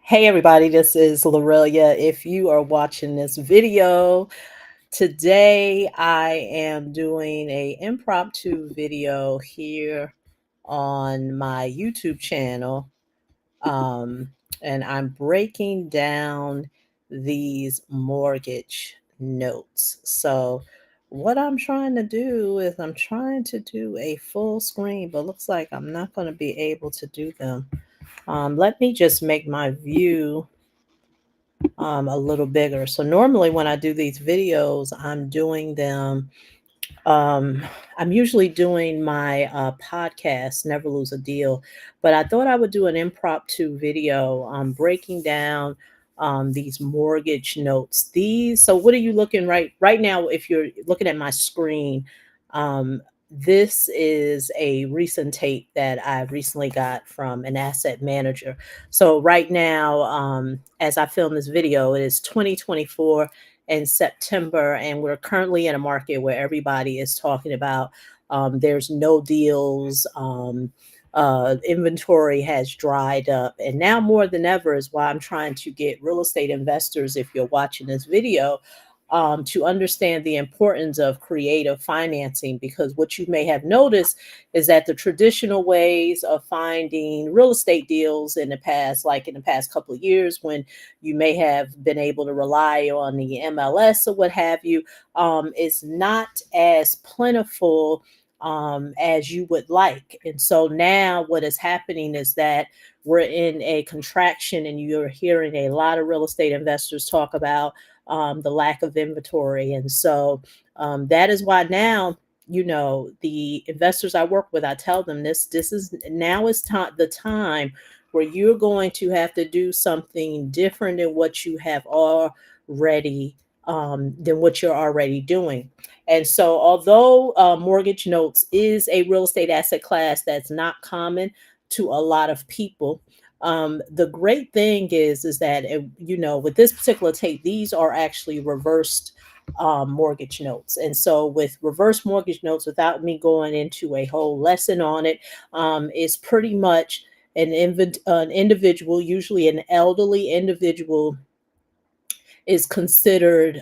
Hey everybody, this is Lorelia. If you are watching this video, today I am doing a impromptu video here on my YouTube channel. Um, and I'm breaking down these mortgage notes. So what I'm trying to do is I'm trying to do a full screen, but looks like I'm not going to be able to do them. Let me just make my view a little bigger. So normally when I do these videos, um, I'm usually doing my podcast, Never Lose a Deal, but I thought I would do an impromptu video breaking down these mortgage notes. So what are you looking right now? If you're looking at my screen, um, this is a recent tape that I recently got from an asset manager. So right now, as I film this video, it is 2024 in September, and we're currently in a market where everybody is talking about there's no deals. Inventory has dried up, and now more than ever is why I'm trying to get real estate investors, if you're watching this video, to understand the importance of creative financing. Because what you may have noticed is that the traditional ways of finding real estate deals in the past, like in the past couple of years, when you may have been able to rely on the MLS or what have you, is not as plentiful as you would like. And so now what is happening is that we're in a contraction, and you're hearing a lot of real estate investors talk about the lack of inventory. And so that is why now, the investors I work with, I tell them this is now is the time where you're going to have to do something different than what you have already than what you're already doing. And so although mortgage notes is a real estate asset class that's not common to a lot of people, the great thing is that with this particular tape, these are actually reversed mortgage notes. And so with reverse mortgage notes, without me going into a whole lesson on it, is pretty much an individual, usually an elderly individual, is considered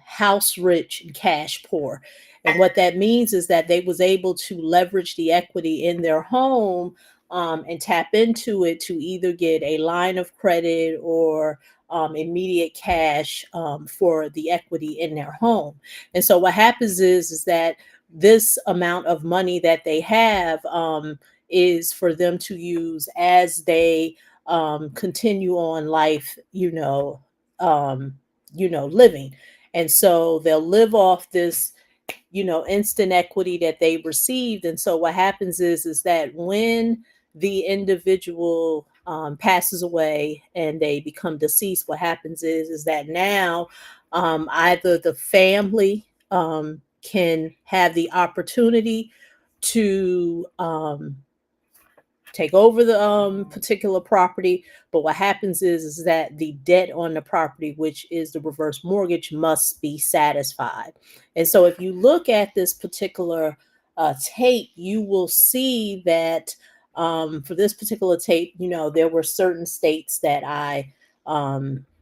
house rich and cash poor. And what that means is that they was able to leverage the equity in their home, and tap into it to either get a line of credit or immediate cash for the equity in their home. And so what happens is that this amount of money that they have is for them to use as they continue on life, um, living. And so they'll live off this, instant equity that they received. And so what happens is that when the individual passes away and they become deceased, what happens is that now either the family can have the opportunity to take over the particular property. But what happens is that the debt on the property, which is the reverse mortgage, must be satisfied. And so if you look at this particular tape, you will see that for this particular tape, there were certain states that I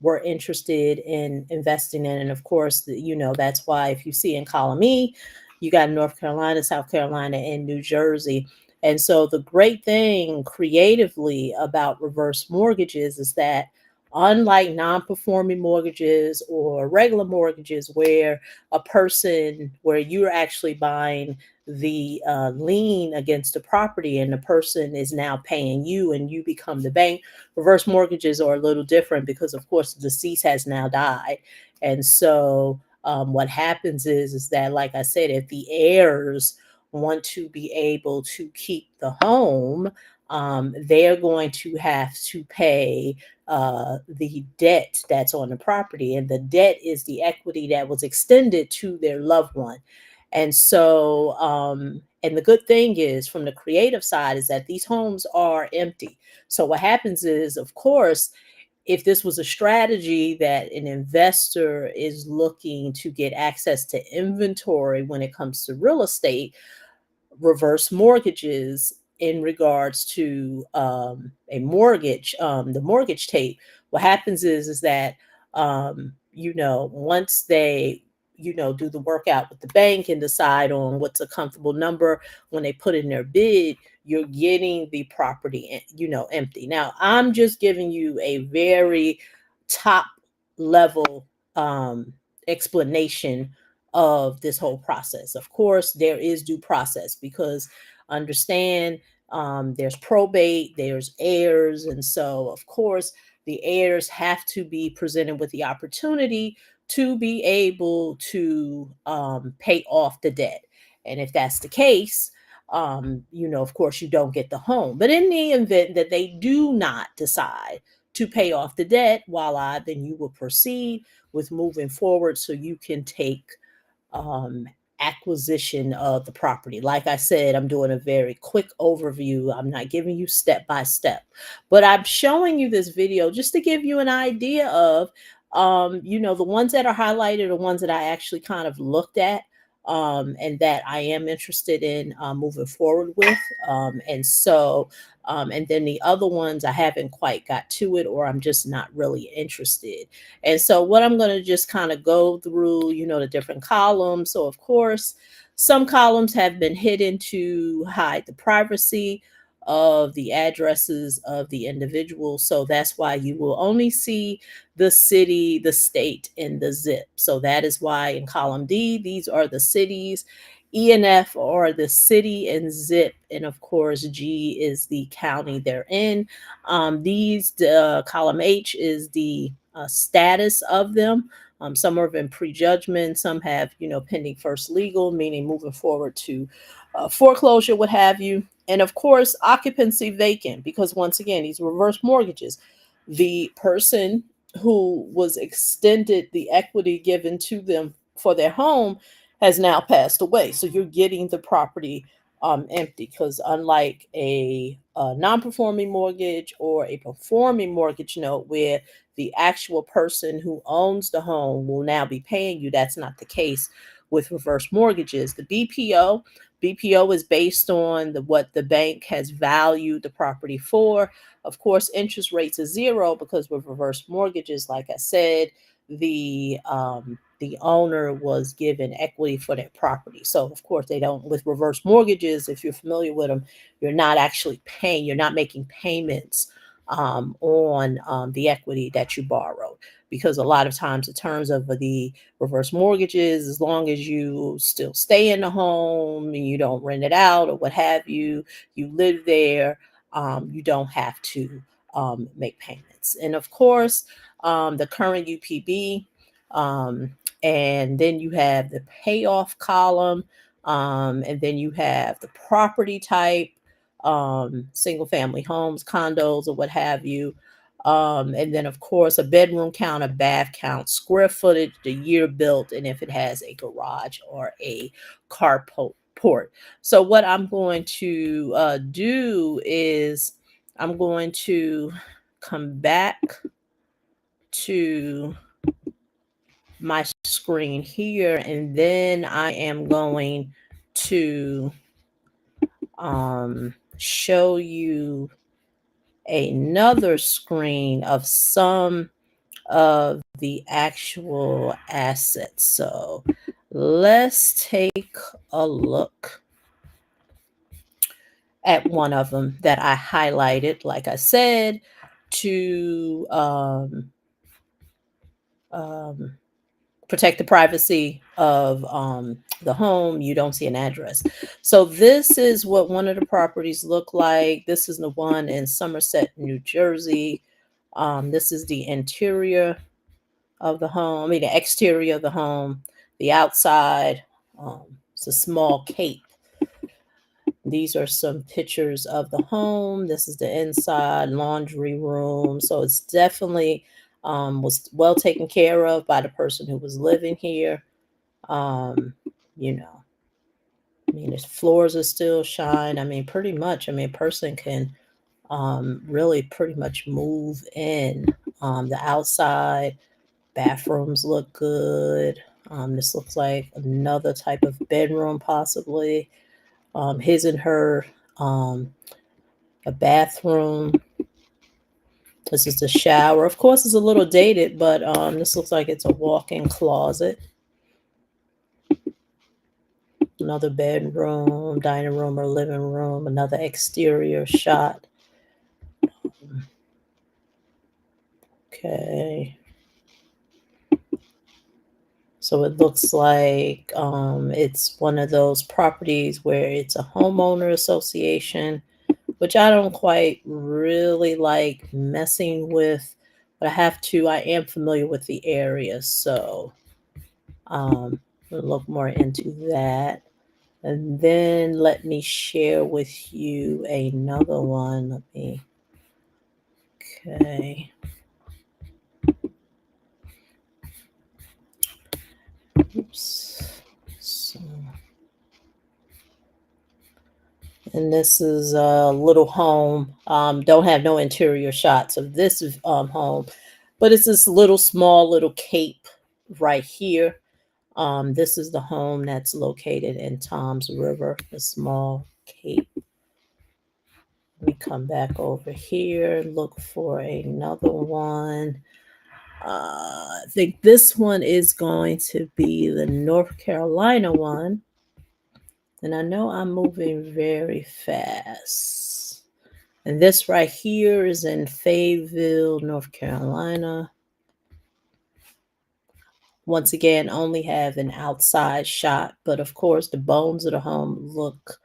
were interested in investing in. And of course, that's why if you see in column E, you got North Carolina, South Carolina, and New Jersey. And so the great thing creatively about reverse mortgages is that, unlike non-performing mortgages or regular mortgages, where you're actually buying the lien against the property and the person is now paying you and you become the bank, reverse mortgages are a little different because, of course, the deceased has now died. And so what happens is that, like I said, if the heirs want to be able to keep the home, they're going to have to pay the debt that's on the property. And the debt is the equity that was extended to their loved one. And so, and the good thing is, from the creative side, is that these homes are empty. So what happens is, of course, if this was a strategy that an investor is looking to get access to inventory when it comes to real estate, reverse mortgages in regards to a mortgage, the mortgage tape, what happens is that once they do the workout with the bank and decide on what's a comfortable number when they put in their bid, you're getting the property empty. Now I'm just giving you a very top level um explanation of this whole process. Of course there is due process, because understand, there's probate, there's heirs, and so of course the heirs have to be presented with the opportunity to be able to pay off the debt. And if that's the case, of course, you don't get the home. But in the event that they do not decide to pay off the debt, voila, then you will proceed with moving forward so you can take um, acquisition of the property. Like I said, I'm doing a very quick overview. I'm not giving you step by step, but I'm showing you this video just to give you an idea of, the ones that are highlighted are ones that I actually kind of looked at. And that I am interested in moving forward with. And then the other ones I haven't quite got to it, or I'm just not really interested. And so what I'm going to just kind of go through, the different columns. So of course, some columns have been hidden to hide the privacy of the addresses of the individual. So that's why you will only see the city, the state, and the zip. So that is why in column D, these are the cities. E and F are the city and zip, and of course G is the county they're in. Column H is the status of them. Some are in prejudgment, some have pending first legal, meaning moving forward to foreclosure, what have you. And of course, occupancy vacant, because once again, these reverse mortgages, the person who was extended the equity given to them for their home has now passed away. So you're getting the property empty, because unlike a non-performing mortgage or a performing mortgage note where the actual person who owns the home will now be paying you, that's not the case with reverse mortgages. The BPO is based on what the bank has valued the property for. Of course, interest rates are zero, because with reverse mortgages, like I said, the owner was given equity for that property. So of course they don't, with reverse mortgages, if you're familiar with them, you're not actually paying, you're not making payments on the equity that you borrowed. Because a lot of times the terms of the reverse mortgages, as long as you still stay in the home and you don't rent it out or what have you, you live there, you don't have to make payments. And of course, the current UPB, and then you have the payoff column, and then you have the property type, single family homes, condos, or what have you. And then, of course, a bedroom count, a bath count, square footage, the year built, and if it has a garage or a carport. So, what I'm going to do is I'm going to come back to my screen here, and then I am going to show you another screen of some of the actual assets. So let's take a look at one of them that I highlighted, like I said, to protect the privacy of the home. You don't see an address. So this is what one of the properties look like. This is the one in Somerset, New Jersey. This is the interior of the home, I mean the exterior of the home, the outside. It's a small cape. These are some pictures of the home. This is the inside laundry room. So it's definitely was well taken care of by the person who was living here. Um, you know, I mean, the floors are still shine. I mean, pretty much. I mean, a person can really pretty much move in. The outside bathrooms look good. This looks like another type of bedroom, possibly. His and her um, a bathroom. This is the shower. Of course, it's a little dated, but this looks like it's a walk-in closet. Another bedroom, dining room, or living room. Another exterior shot. Okay. So it looks like it's one of those properties where it's a homeowner association, which I don't quite really like messing with, but I am familiar with the area. So we'll look more into that. And then let me share with you another one. Okay. Oops. So, and this is a little home. Don't have no interior shots of this home, but it's this little small little cape right here. This is the home that's located in Tom's River, the small cape. Let me come back over here, look for another one. I think this one is going to be the North Carolina one. And I know I'm moving very fast. And this right here is in Fayetteville, North Carolina. Once again, only have an outside shot, but of course, the bones of the home look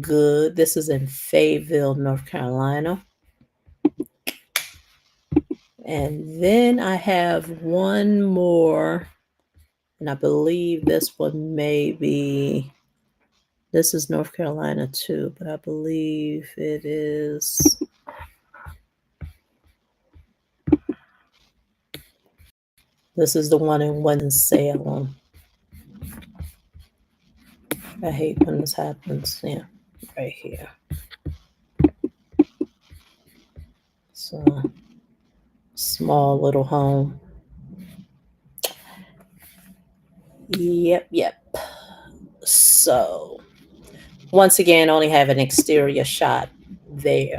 good. This is in Fayetteville, North Carolina. And then I have one more, and I believe this one may be, this is North Carolina too, but I believe it is, this is the one in Winston-Salem. I hate when this happens. Yeah, right here. So, small little home. Yep. So, once again, only have an exterior shot there.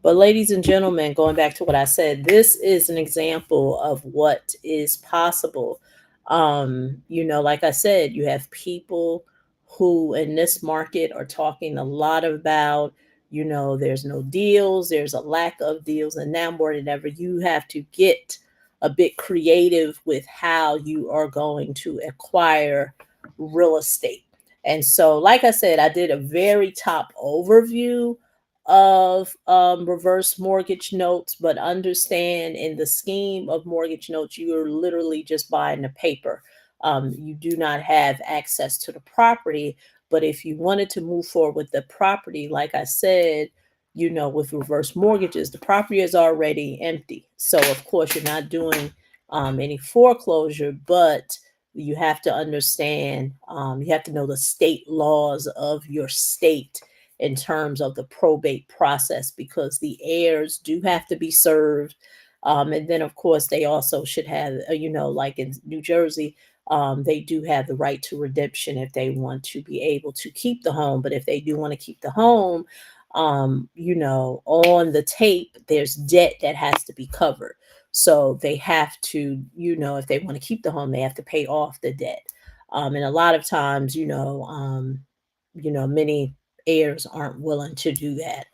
But, ladies and gentlemen, going back to what I said, this is an example of what is possible. Like I said, you have people who in this market are talking a lot about, there's no deals, there's a lack of deals. And now more than ever, you have to get a bit creative with how you are going to acquire real estate. And so, like I said, I did a very top overview of reverse mortgage notes, but understand in the scheme of mortgage notes, you're literally just buying the paper. You do not have access to the property. But if you wanted to move forward with the property, like I said, with reverse mortgages, the property is already empty. So, of course, you're not doing any foreclosure, but you have to understand, you have to know the state laws of your state in terms of the probate process, because the heirs do have to be served. And then, of course, they also should have, like in New Jersey, they do have the right to redemption if they want to be able to keep the home. But if they do want to keep the home, on the tape, there's debt that has to be covered. So they have to, if they want to keep the home, they have to pay off the debt. And a lot of times, many heirs aren't willing to do that.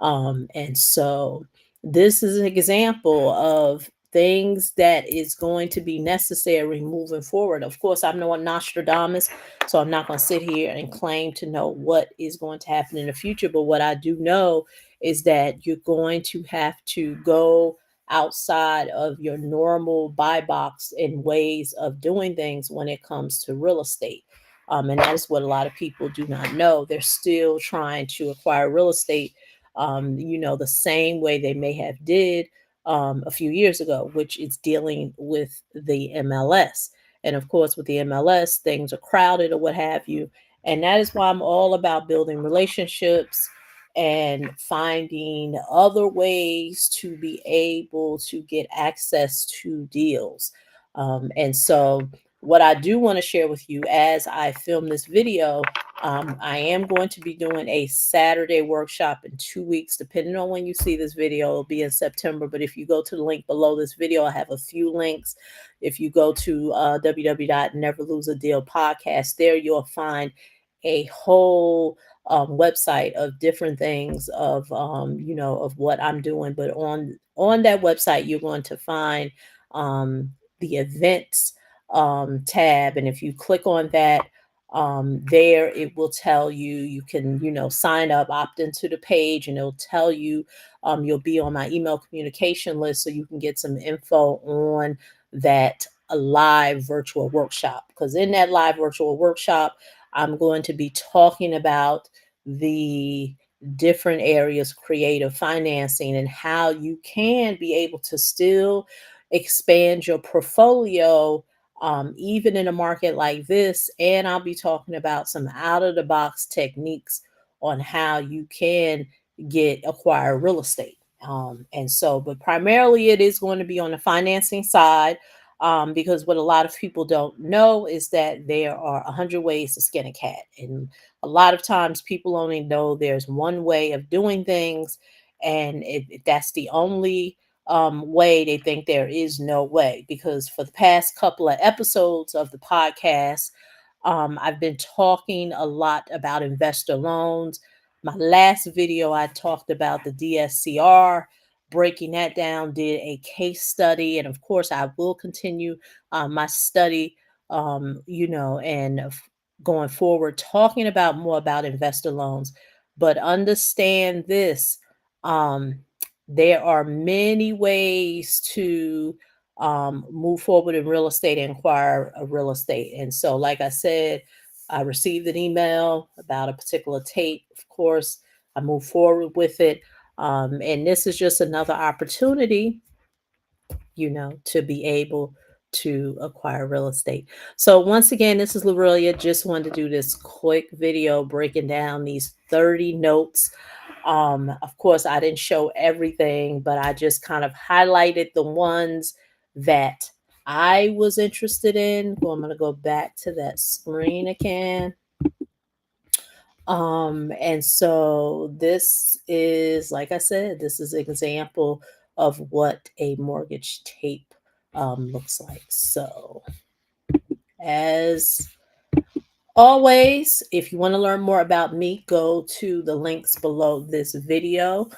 And so this is an example of things that is going to be necessary moving forward. Of course, I'm no Nostradamus, so I'm not going to sit here and claim to know what is going to happen in the future. But what I do know is that you're going to have to go outside of your normal buy box in ways of doing things when it comes to real estate. And that is what a lot of people do not know. They're still trying to acquire real estate, the same way they may have did a few years ago, which is dealing with the MLS. And of course, with the MLS, things are crowded or what have you. And that is why I'm all about building relationships and finding other ways to be able to get access to deals. And so, what I do want to share with you as I film this video I am going to be doing a Saturday workshop in 2 weeks, depending on when you see this video. It'll be in September. But if you go to the link below this video, I have a few links. If you go to www.neverloseadeal podcast, there you'll find a whole website of different things of of what I'm doing. But on that website, you're going to find the events tab, and if you click on that, there it will tell you you can sign up, opt into the page, and it'll tell you you'll be on my email communication list, so you can get some info on that a live virtual workshop. Because in that live virtual workshop, I'm going to be talking about the different areas, creative financing, and how you can be able to still expand your portfolio even in a market like this. And I'll be talking about some out of the box techniques on how you can acquire real estate. But primarily it is going to be on the financing side, because what a lot of people don't know is that there are 100 ways to skin a cat. And a lot of times people only know there's one way of doing things. And if that's the only way, they think there is no way. Because for the past couple of episodes of the podcast, I've been talking a lot about investor loans. My last video, I talked about the DSCR, breaking that down, did a case study. And of course, I will continue my study, going forward, talking about more about investor loans. But understand this. Um, there are many ways to move forward in real estate and acquire a real estate. And so, like I said, I received an email about a particular tape. Of course, I moved forward with it. And this is just another opportunity, to be able to acquire real estate. So once again, this is Lorelia. Just wanted to do this quick video breaking down these 30 notes. Of course, I didn't show everything, but I just kind of highlighted the ones that I was interested in. Well, I'm going to go back to that screen again. And so this is, like I said, this is an example of what a mortgage tape looks like. So as always, if you want to learn more about me, go to the links below this video,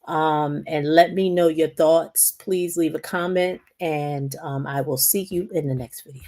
and let me know your thoughts. Please leave a comment, and I will see you in the next video.